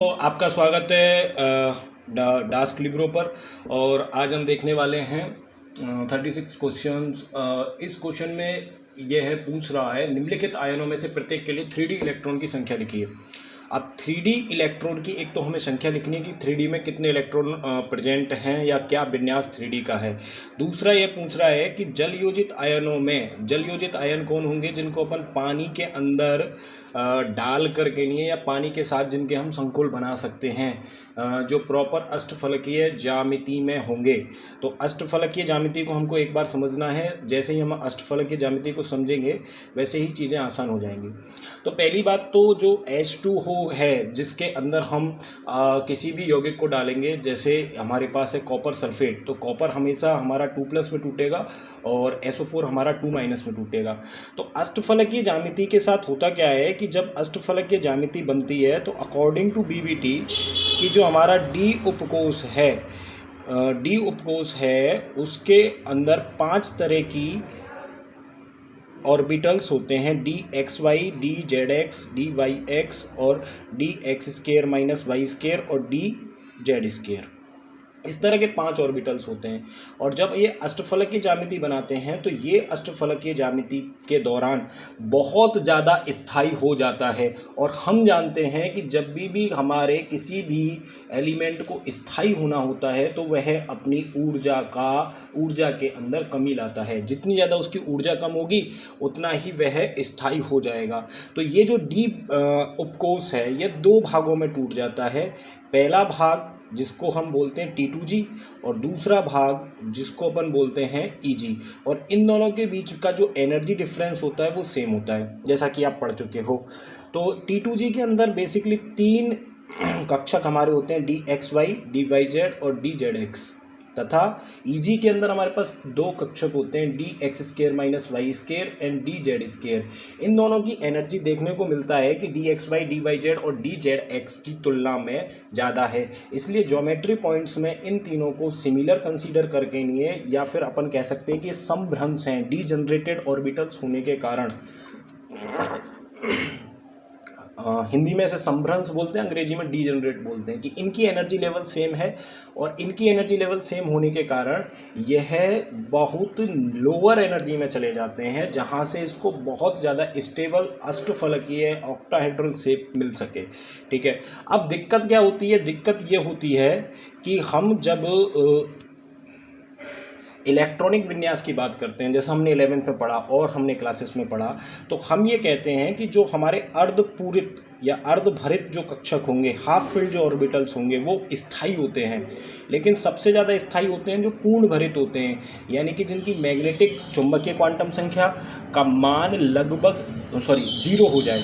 तो आपका स्वागत है डास्क लिब्रो पर। और आज हम देखने वाले हैं 36 क्वेश्चंस। इस क्वेश्चन में यह है पूछ रहा है निम्नलिखित आयनों में से प्रत्येक के लिए 3D इलेक्ट्रॉन की संख्या लिखिए। अब 3D इलेक्ट्रॉन की एक तो हमें संख्या लिखनी है कि 3D में कितने इलेक्ट्रॉन प्रेजेंट हैं या क्या विन्यास 3D का है। दूसरा ये पूछ रहा है कि जल योजित आयनों में जल योजित आयन कौन होंगे जिनको अपन पानी के अंदर डाल करके नहीं या पानी के साथ जिनके हम संकुल बना सकते हैं, जो प्रॉपर अष्टफलकीय ज्यामिति में होंगे। तो अष्टफलकीय ज्यामिति को हमको एक बार समझना है। जैसे ही हम अष्टफलकीय ज्यामिति को समझेंगे वैसे ही चीज़ें आसान हो जाएंगी। तो पहली बात तो जो H2O है जिसके अंदर हम किसी भी यौगिक को डालेंगे, जैसे हमारे पास है कॉपर सल्फेट, तो कॉपर हमेशा हमारा 2+ में टूटेगा और SO4 हमारा 2- में टूटेगा। तो अष्टफलकीय ज्यामिति के साथ होता क्या है कि जब अष्टफलकीय ज्यामिति बनती है तो अकॉर्डिंग टू BBT कि जो हमारा डी उपकोष है उसके अंदर 5 तरह की ऑर्बिटल्स होते हैं, DXY, DZX, DYX और DX² - Y² और DZ²। इस तरह के 5 ऑर्बिटल्स होते हैं। और जब ये अष्टफलकीय ज्यामिति बनाते हैं तो ये अष्टफलकीय ज्यामिति के दौरान बहुत ज़्यादा स्थायी हो जाता है। और हम जानते हैं कि जब भी हमारे किसी भी एलिमेंट को स्थायी होना होता है तो वह अपनी ऊर्जा के अंदर कमी लाता है। जितनी ज़्यादा उसकी ऊर्जा कम होगी उतना ही वह स्थायी हो जाएगा। तो ये जो डी उपकोष है ये 2 भागों में टूट जाता है। पहला भाग जिसको हम बोलते हैं T2G और दूसरा भाग जिसको अपन बोलते हैं EG। और इन दोनों के बीच का जो एनर्जी डिफरेंस होता है वो सेम होता है, जैसा कि आप पढ़ चुके हो। तो T2G के अंदर बेसिकली 3 कक्षक हमारे होते हैं, DXY, DYZ और DZX। तथा EG के अंदर हमारे पास 2 कक्षक होते हैं, DX² - Y² एंड DZ²। इन दोनों की एनर्जी देखने को मिलता है कि DXY, DYZ और DZX की तुलना में ज़्यादा है। इसलिए ज्योमेट्री पॉइंट्स में इन तीनों को सिमिलर कंसीडर करके नहीं है, या फिर अपन कह सकते हैं कि समभ्रंश हैं डीजनरेटेड ऑर्बिटल्स होने के कारण। हिंदी में ऐसे संभ्रंश बोलते हैं, अंग्रेजी में डीजनरेट बोलते हैं। कि इनकी एनर्जी लेवल सेम है और इनकी एनर्जी लेवल सेम होने के कारण यह बहुत लोअर एनर्जी में चले जाते हैं, जहां से इसको बहुत ज़्यादा स्टेबल अष्टफलकीय ऑक्टाहेड्रल शेप मिल सके। ठीक है, अब दिक्कत क्या होती है? दिक्कत ये होती है कि हम जब इलेक्ट्रॉनिक विन्यास की बात करते हैं, जैसे हमने 11th में पढ़ा और हमने क्लासेस में पढ़ा, तो हम ये कहते हैं कि जो हमारे अर्धपूरित या अर्धभरित जो कक्षक होंगे, हाफ फिल्ड जो ऑर्बिटल्स होंगे, वो स्थायी होते हैं। लेकिन सबसे ज़्यादा स्थायी होते हैं जो पूर्ण भरित होते हैं, यानी कि जिनकी मैग्नेटिक चुंबकीय क्वांटम संख्या का मान लगभग 0 हो जाए।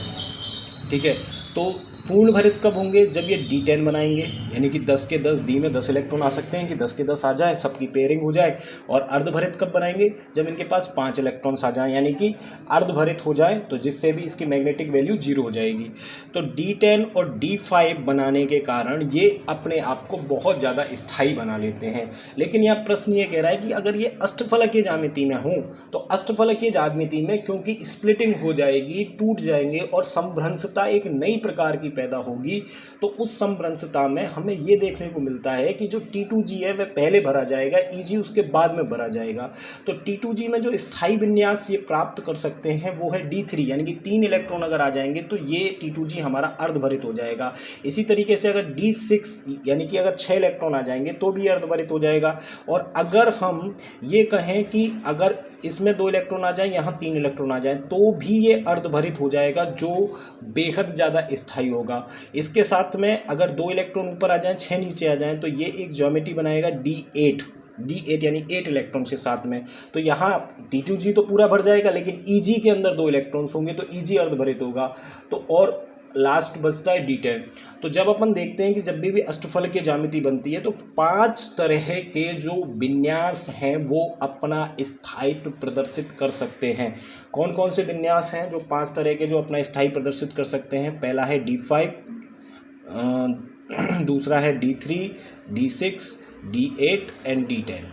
ठीक है, तो पूर्ण भरित कब होंगे? जब ये D10 बनाएंगे, यानी कि 10 के 10 D में 10 इलेक्ट्रॉन आ सकते हैं कि 10 के 10 आ जाए, सबकी पेयरिंग हो जाए। और अर्धभरित कब बनाएंगे? जब इनके पास 5 इलेक्ट्रॉन्स आ जाएं, यानी कि अर्धभरित हो जाए, तो जिससे भी इसकी मैग्नेटिक वैल्यू 0 हो जाएगी। तो D10 और D5 बनाने के कारण ये अपने आप को बहुत ज़्यादा स्थायी बना लेते हैं। लेकिन यह प्रश्न ये कह रहा है कि अगर ये अष्टफलकीय ज्यामिति में हो तो अष्टफलकीय ज्यामिति में क्योंकि स्प्लिटिंग हो जाएगी, टूट जाएंगे और समभ्रंशता एक नई प्रकार की पैदा होगी, तो उस समभ्रंशता में हमें ये देखने को मिलता है कि जो T2G है वह पहले भरा जाएगा, EG उसके बाद में भरा जाएगा। तो T2G में जो स्थायी विन्यास ये प्राप्त कर सकते हैं वो है D3, यानी कि 3 इलेक्ट्रॉन अगर आ जाएंगे तो ये T2G हमारा अर्धभरित हो जाएगा। इसी तरीके से अगर D6 यानी कि अगर 6 इलेक्ट्रॉन आ जाएंगे तो भी अर्धभरित हो जाएगा। और अगर हम ये कहें कि अगर इसमें 2 इलेक्ट्रॉन आ जाए, यहाँ 3 इलेक्ट्रॉन आ जाए, तो भी ये अर्धभरित हो जाएगा, जो बेहद ज़्यादा स्थायी होगा। इसके साथ में अगर 2 इलेक्ट्रॉन ऊपर आ जाएं, 6 नीचे आ जाएं, तो ये एक ज्योमेट्री बनाएगा D8 यानी 8 इलेक्ट्रॉन के साथ में। तो यहाँ T2G तो पूरा भर जाएगा, लेकिन EG के अंदर 2 इलेक्ट्रॉन्स होंगे तो EG अर्धभरित होगा। तो और लास्ट बचता है D10। तो जब अपन देखते हैं कि जब भी अष्टफलकीय ज्यामिति बनती है तो 5 तरह के जो विन्यास हैं वो अपना स्थायित्व प्रदर्शित कर सकते हैं। कौन कौन से विन्यास हैं जो 5 तरह के जो अपना स्थायी प्रदर्शित कर सकते हैं? पहला है D5, दूसरा है D3, D6, D8 and D10।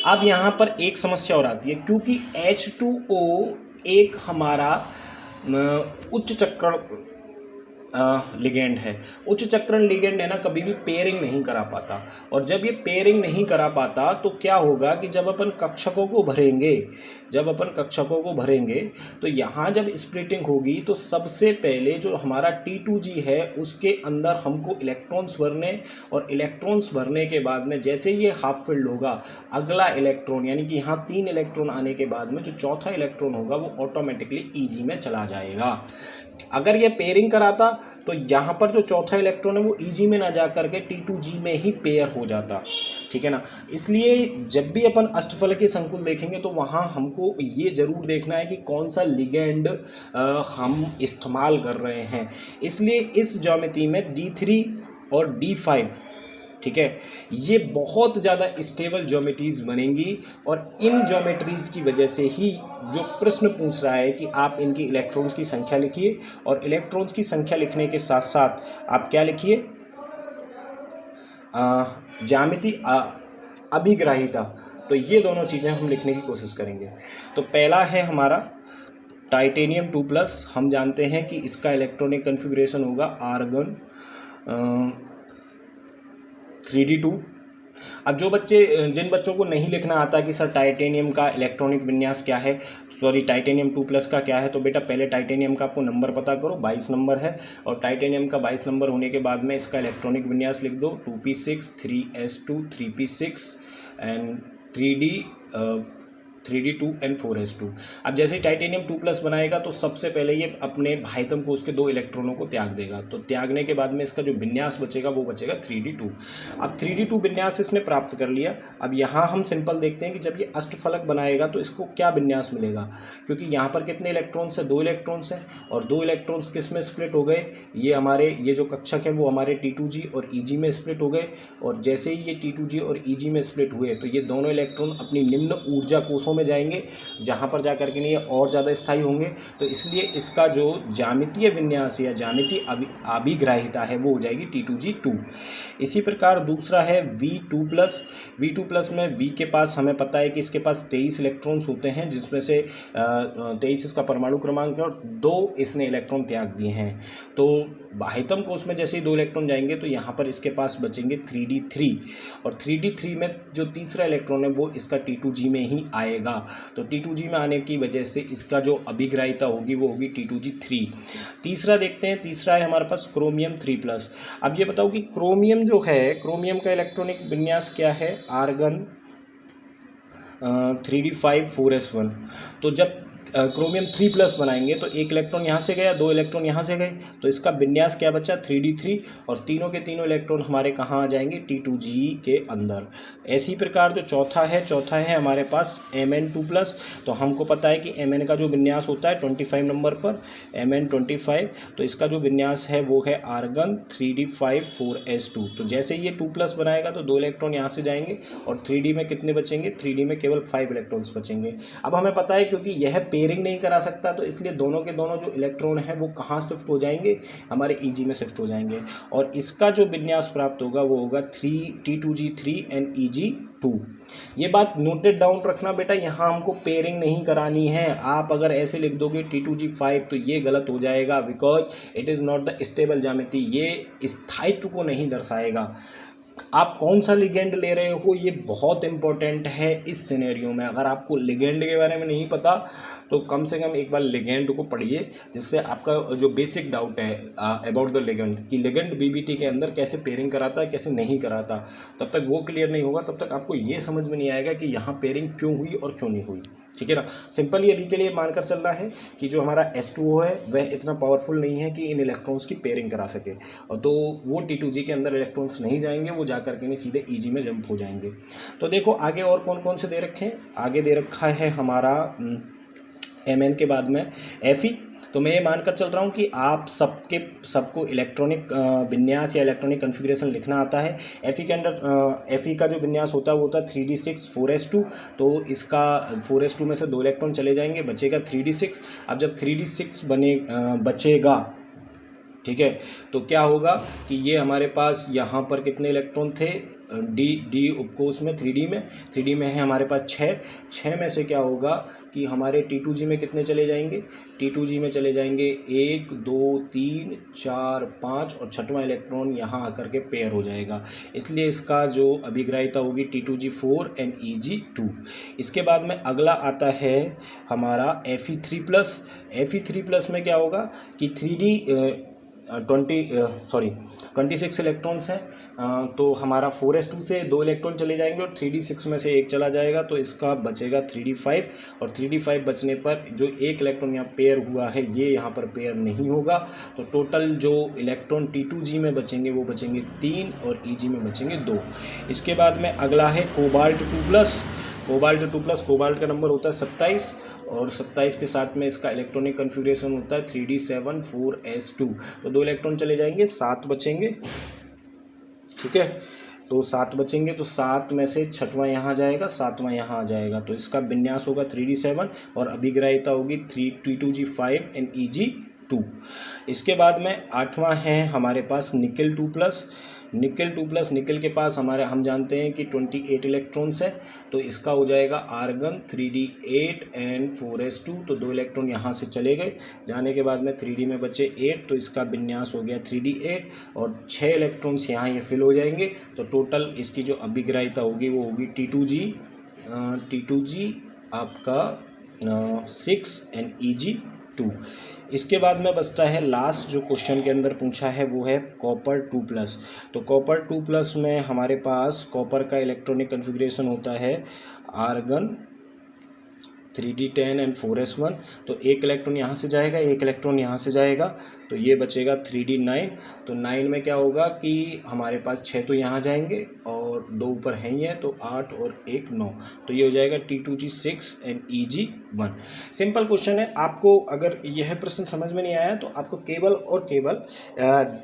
अब यहाँ पर एक समस्या और आती है, क्योंकि H2O एक हमारा उच्च चक्रण लिगेंड है। उच्च चक्रण लिगेंड है ना, कभी भी पेयरिंग नहीं करा पाता, और जब ये पेयरिंग नहीं करा पाता तो क्या होगा कि जब अपन कक्षकों को भरेंगे तो यहाँ जब स्प्लिटिंग होगी तो सबसे पहले जो हमारा T2G है उसके अंदर हमको इलेक्ट्रॉन्स भरने, और इलेक्ट्रॉन्स भरने के बाद में जैसे ये हाफ फिल्ड होगा, अगला इलेक्ट्रॉन यानी कि यहाँ 3 इलेक्ट्रॉन आने के बाद में जो चौथा इलेक्ट्रॉन होगा वो ऑटोमेटिकली ईजी में चला जाएगा। अगर ये पेयरिंग कराता तो यहाँ पर जो चौथा इलेक्ट्रॉन है वो ईजी में ना जा करके T2G में ही पेयर हो जाता, ठीक है ना। इसलिए जब भी अपन अष्टफलकीय संकुल देखेंगे तो वहाँ हमको ये ज़रूर देखना है कि कौन सा लिगेंड हम इस्तेमाल कर रहे हैं। इसलिए इस ज्योमेट्री में D3 और D5, ठीक है, ये बहुत ज़्यादा स्टेबल ज्योमेट्रीज बनेंगी, और इन ज्योमेट्रीज की वजह से ही जो प्रश्न पूछ रहा है कि आप इनकी इलेक्ट्रॉन्स की संख्या लिखिए, और इलेक्ट्रॉन्स की संख्या लिखने के साथ साथ आप क्या लिखिए, ज्यामिति अभिग्राहिता। तो ये दोनों चीज़ें हम लिखने की कोशिश करेंगे। तो पहला है हमारा टाइटेनियम 2+, हम जानते हैं कि इसका इलेक्ट्रॉनिक कन्फिग्रेशन होगा आर्गन 3d2। अब जिन बच्चों को नहीं लिखना आता कि सर टाइटेनियम का इलेक्ट्रॉनिक विन्यास क्या है, टाइटेनियम 2+ का क्या है, तो बेटा पहले टाइटेनियम का आपको नंबर पता करो, 22 नंबर है, और टाइटेनियम का 22 नंबर होने के बाद में इसका इलेक्ट्रॉनिक विन्यास लिख दो 2p6 3s2 3p6 and 3d2 and 4s2। अब जैसे ही टाइटेनियम 2+ बनाएगा तो सबसे पहले ये अपने भाइतम कोष के 2 इलेक्ट्रॉनों को त्याग देगा, तो त्यागने के बाद में इसका जो विन्यास बचेगा वो बचेगा 3d2। अब 3d2 विन्यास इसने प्राप्त कर लिया। अब यहाँ हम सिंपल देखते हैं कि जब ये अष्टफलक बनाएगा तो इसको क्या विन्यास मिलेगा, क्योंकि यहाँ पर कितने इलेक्ट्रॉन्स हैं, 2 इलेक्ट्रॉन्स हैं, और 2 इलेक्ट्रॉन्स किस में स्प्लिट हो गए, ये जो कक्षक है वो हमारे T2G और EG में स्प्लिट हो गए, और जैसे ही ये T2G और EG में स्प्लिट हुए तो ये दोनों इलेक्ट्रॉन अपनी निम्न ऊर्जा कोषों में जाएंगे, जहां पर जाकर के ये और ज़्यादा स्थायी होंगे। तो इसलिए इसका जो ज्यामितीय विन्यास या ज्यामितीय अभिग्राहिता है वो हो जाएगी T2G2। इसी प्रकार दूसरा है V2+। V2+ में V के पास हमें पता है कि इसके पास 23 इलेक्ट्रॉन्स होते हैं, जिसमें से 23 इसका परमाणु क्रमांक है और 2 इसने इलेक्ट्रॉन त्याग दिए हैं। तो बाह्यतम कोष में जैसे ही 2 इलेक्ट्रॉन जाएंगे तो यहाँ पर इसके पास बचेंगे 3d3, और 3d3 में जो तीसरा इलेक्ट्रॉन है वो इसका T2G में ही आएगा। तो T2G में आने की वजह से इसका जो अभिग्राहिता होगी वो होगी T2G3। तीसरा देखते हैं, तीसरा है हमारे पास क्रोमियम 3+। अब ये बताओ कि क्रोमियम जो है, क्रोमियम का इलेक्ट्रॉनिक विन्यास क्या है, आर्गन 3d5 4s1। तो जब क्रोमियम 3+ बनाएंगे तो 1 इलेक्ट्रॉन यहाँ से गया, 2 इलेक्ट्रॉन यहाँ से गए, तो इसका विन्यास क्या बचा, 3d3, और तीनों के तीनों इलेक्ट्रॉन हमारे कहाँ आ जाएंगे, T2G के अंदर। इसी प्रकार जो चौथा है हमारे पास Mn2+। तो हमको पता है कि Mn का जो विन्यास होता है 25 नंबर पर, Mn25, तो इसका जो विन्यास है वो है आर्गन 3d5 4s2। तो जैसे ही ये 2+ बनाएगा तो 2 इलेक्ट्रॉन यहाँ से जाएंगे, और 3d में कितने बचेंगे, 3d में केवल 5 इलेक्ट्रॉन्स बचेंगे। अब हमें पता है क्योंकि यह पेयरिंग नहीं करा सकता, तो इसलिए दोनों के दोनों जो इलेक्ट्रॉन हैं वो कहाँ शिफ्ट हो जाएंगे, हमारे EG में शिफ्ट हो जाएंगे, और इसका जो विन्यास प्राप्त होगा वो होगा T2G3 एंड EG2। ये बात नोटेड डाउन रखना बेटा, यहाँ हमको पेयरिंग नहीं करानी है। आप अगर ऐसे लिख दोगे T2G5 तो ये गलत हो जाएगा, because it is not the stable ज्यामिति, ये स्थायित्व को नहीं दर्शाएगा। आप कौन सा लिगेंड ले रहे हो ये बहुत इंपॉर्टेंट है इस सिनेरियो में। अगर आपको लिगेंड के बारे में नहीं पता तो कम से कम एक बार लिगेंड को पढ़िए, जिससे आपका जो बेसिक डाउट है अबाउट द लिगेंड कि लिगेंड बीबीटी के अंदर कैसे पेयरिंग कराता है, कैसे नहीं कराता, तब तक वो क्लियर नहीं होगा, तब तक आपको ये समझ में नहीं आएगा कि यहाँ पेयरिंग क्यों हुई और क्यों नहीं हुई, ठीक है ना। सिंपली अभी के लिए मानकर चलना है कि जो हमारा H2O है वह इतना पावरफुल नहीं है कि इन इलेक्ट्रॉन्स की पेयरिंग करा सके, और तो वो T2G के अंदर इलेक्ट्रॉन्स नहीं जाएंगे, वो जा करके नहीं सीधे EG में जंप हो जाएंगे। तो देखो आगे और कौन कौन से दे रखे हैं, आगे दे रखा है हमारा Mn के बाद में Fe। तो मैं ये मानकर चल रहा हूँ कि आप सबको इलेक्ट्रॉनिक विन्यास या इलेक्ट्रॉनिक कॉन्फ़िगरेशन लिखना आता है। Fe के अंदर Fe का जो विन्यास होता है वो होता है 3d6 4s2। तो इसका 4s2 में से 2 इलेक्ट्रॉन चले जाएंगे, बचेगा 3d6। अब जब 3d6 बचेगा, ठीक है, तो क्या होगा कि ये हमारे पास यहाँ पर कितने इलेक्ट्रॉन थे, डी उपकोष में 3D में है हमारे पास 6 में से क्या होगा कि हमारे T2G में कितने चले जाएंगे, T2G में चले जाएंगे 1 2 3 4 5 और छठवां इलेक्ट्रॉन यहाँ आकर के पेयर हो जाएगा, इसलिए इसका जो अभिग्राहिता होगी T2G4 एंड Eg2। इसके बाद में अगला आता है हमारा Fe3+। में क्या होगा कि 26 इलेक्ट्रॉन्स हैं, तो हमारा 4s2 से 2 इलेक्ट्रॉन चले जाएंगे और 3d6 में से एक चला जाएगा, तो इसका बचेगा 3d5 और 3d5 बचने पर जो एक इलेक्ट्रॉन यहाँ पेयर हुआ है ये यहाँ पर पेयर नहीं होगा, तो टोटल जो इलेक्ट्रॉन T2G में बचेंगे वो बचेंगे 3 और Eg में बचेंगे 2। इसके बाद में अगला है कोबाल्ट 2+। कोबाल्ट का नंबर होता है 27 और 27 के साथ में इसका इलेक्ट्रॉनिक कन्फिग्रेशन होता है 3d7 4s2, तो 2 इलेक्ट्रॉन चले जाएंगे, 7 बचेंगे। ठीक है, तो 7 बचेंगे, तो 7 में से छठवां यहाँ जाएगा, 7वां यहाँ आ जाएगा, तो इसका विन्यास होगा 3d7 और अभिग्राहिता होगी T2G5 एंड Eg2। इसके बाद में 8वां है हमारे पास निकल 2+। निकल के पास हम जानते हैं कि 28 इलेक्ट्रॉन्स है, तो इसका हो जाएगा आर्गन 3d8 एंड 4s2, तो 2 इलेक्ट्रॉन यहाँ से चले गए, जाने के बाद में 3d में बचे 8, तो इसका विन्यास हो गया 3d8 और 6 इलेक्ट्रॉन्स यहाँ ये फिल हो जाएंगे, तो टोटल इसकी जो अभिग्राहिता होगी वो होगी T2G आपका 6 एंड Eg2। इसके बाद में बचता है लास्ट जो क्वेश्चन के अंदर पूछा है वो है कॉपर 2+। तो कॉपर 2+ में हमारे पास कॉपर का इलेक्ट्रॉनिक कन्फिग्रेशन होता है आर्गन 3d10 एंड 4s1, तो एक इलेक्ट्रॉन यहाँ से जाएगा, एक इलेक्ट्रॉन यहाँ से जाएगा, तो ये बचेगा 3d9। तो 9 में क्या होगा कि हमारे पास 6 तो यहाँ जाएंगे और 2 ऊपर हैं ही है, तो 8 और 1 9, तो ये हो जाएगा T2G6 and Eg1। Simple question है। आपको अगर यह प्रश्न समझ में नहीं आया तो आपको केवल और केवल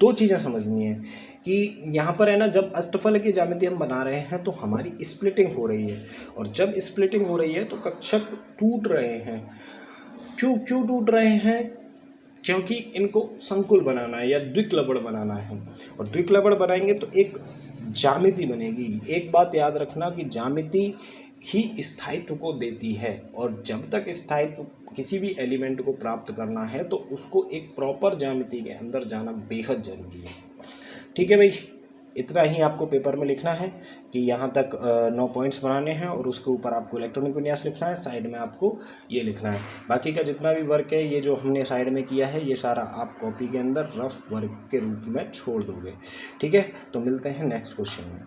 2 चीज़ें समझनी है कि यहाँ पर है ना, जब अष्टफल की ज्यामिति हम बना रहे हैं तो हमारी स्प्लिटिंग हो रही है, और जब स्प्लिटिंग हो रही है तो कक्षक टूट रहे हैं। क्यों टूट रहे हैं? क्योंकि इनको संकुल बनाना है या द्विक्लवड़ बनाना है, और द्विक्लवड़ बनाएंगे तो एक ज्यामिति बनेगी। एक बात याद रखना कि ज्यामिति ही स्थायित्व को देती है, और जब तक स्थायित्व किसी भी एलिमेंट को प्राप्त करना है तो उसको एक प्रॉपर ज्यामिति के अंदर जाना बेहद ज़रूरी है। ठीक है भाई, इतना ही आपको पेपर में लिखना है कि यहाँ तक 9 पॉइंट्स बनाने हैं, और उसके ऊपर आपको इलेक्ट्रॉनिक विन्यास लिखना है, साइड में आपको ये लिखना है। बाकी का जितना भी वर्क है ये जो हमने साइड में किया है ये सारा आप कॉपी के अंदर रफ वर्क के रूप में छोड़ दोगे। ठीक है, तो मिलते हैं नेक्स्ट क्वेश्चन में।